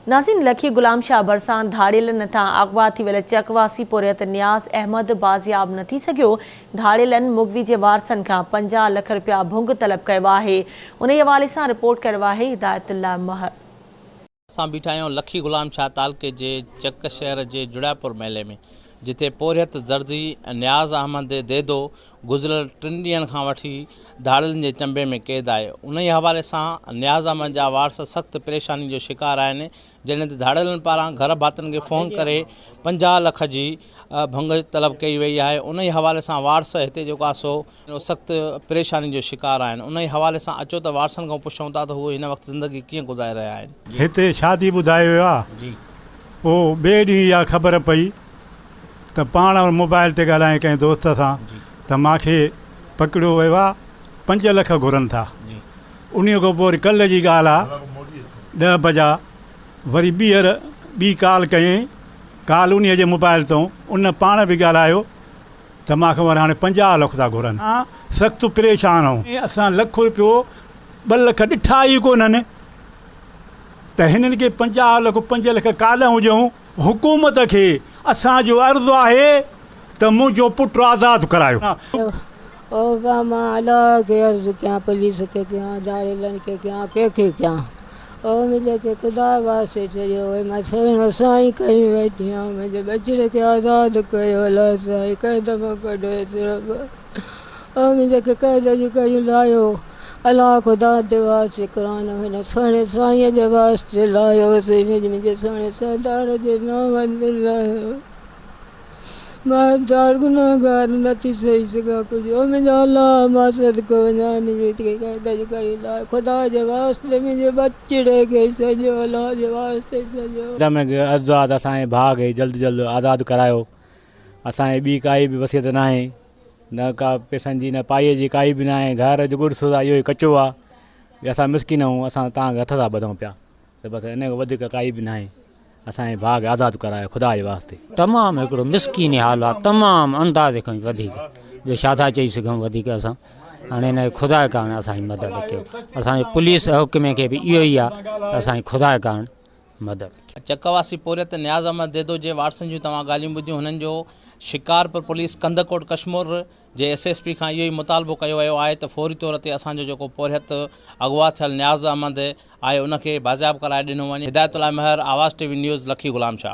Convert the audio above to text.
नाज़रीन, लखी गुलाम शाह बरसान धाड़ेलन था अगवा थी वेल चकवासी पुरियत नियाज़ अहमद बाज़ियाब न थी सघियो। धाड़ेलन मुगवी जे वारसन खां 50 लख रुपया भुंग तलब कयो आहे। उन हवाले सां रिपोर्ट कयो आहे हिदायतुल्लाह महर। असां बीठा आहियूं लखी गुलाम शाह तालुके जे चक शहर जे जुड़ापुर मेले में, जिथे पोरियत दर्जी नियाज़ अहमद देदो गुज़िरियल 3 ॾींहंनि खां वठी धाड़ियुनि जे चंबे में क़ैद आहे। उन ई हवाले सां नियाज़ अहमद जा वारस सख़्तु परेशानी जो शिकार आहिनि, जंहिं ते धाड़ियुनि पारां घर भातियुनि खे फ़ोन करे 50 लख जी भंग तलब कई वई आहे। उन ई हवाले सां वारस हिते जेको आहे सो सख़्तु परेशानी जो शिकार आहिनि। उन ई हवाले सां अचो त वारसनि खां पुछूं था त उहे हिन वक़्तु ज़िंदगी कीअं गुज़ारे रहिया आहिनि। हिते शादी ॿुधायो वियो आहे जी, पोइ ॿिए ॾींहुं इहा ख़बर पई त पाण मोबाइल ते ॻाल्हाएं कंहिं दोस्त सां त मूंखे पकड़ियो वियो आहे, 5 लख घुरनि था। उन खां पोइ वरी कल्ह जी ॻाल्हि आहे, 10 बजा वरी ॿी कॉल कयईं, कॉल उन जे मोबाइल तां उन पाण बि ॻाल्हायो त मूंखे वरी हाणे 50 लख था घुरनि। हा, सख़्तु परेशान आहियूं। असां लख रुपियो 2 लख ॾिठा ई कोन्हनि त हिननि खे 50 लख 5 लख काॾां हुजूं। हुकूमत खे असांजो अर्ज़ु आहे त मुंहिंजो पुटु आज़ादु करायो। मां अलाह खे अर्ज़ु कयां, पुलिस खे कयां, धाड़ेलनि खे कयां, कंहिंखे कयां। मुंहिंजे खे ख़ुदा वास्ते चयो मां सेण साईं कई वेठी आहियां, मुंहिंजे बचिड़े खे आज़ादु कयो अलाह साईं, क़ैद मां कढो सिर्फ़ु। मुंहिंजे खे क़ैद जी कढ़ी लाहियो अलाह ख़ुदा जे वास्ते, क़ुरान हिन सुहिणे साईं जे वास्ते लाहियोसीं, मुंहिंजे सुहिणे सरदार जे नाम ते लाहियो। मां चार गुनाहगार नथी सही सघां कुझु। मुंहिंजा अलाह मां सदको वञा, मुंहिंजे क़ैद जी कढ़ी लाहियो ख़ुदा जे वास्ते, मुंहिंजे बचिड़े खे सॼो अलाह जे वास्ते सॼो। अर्ज़ु आहे त असांजे भाउ खे जल्द जल्द आज़ादु करायो। असांजे ॿी काई बि वसियत न आहे, न का पैसनि जी न पाईअ जी काई बि न आहे। घर जो गुड़िस आहे, इहो ई कचो आहे। असां मिसकिन आहियूं, असां तव्हांखे हथ था ॿधूं पिया त बसि इन खां वधीक काई बि न आहे। असांजे भाउ खे आज़ादु करायो ख़ुदा जे वास्ते। तमामु हिकिड़ो मिसकीन हाल आहे, तमामु अंदाज़े खां वधीक। ॿियो छा था चई सघूं वधीक असां। हाणे हिन ख़ुदा जे कारण असांजी मदद कयो। असांजे पुलिस हुकमे खे बि इहो ई आहे त असांजी ख़ुदा जे कारण मदद। चकवासी पोरियत नियाज़ अहमद देदो जे वारसनि जूं तव्हां ॻाल्हियूं ॿुधियूं। हुननि जो शिकारपुर पुलिस कंदकोट कश्मीर जे SSP खां इहो ई मुतालबो कयो वियो आहे त फौरी तौर ते असांजो जेको पोरियत अगवा थियल नियाज़ अहमद आहे उनखे बाज़ियाब कराए ॾिनो वञे। हिदायतुल्लाह महर, आवाज़ TV न्यूज़, लखी गुलाम शाह।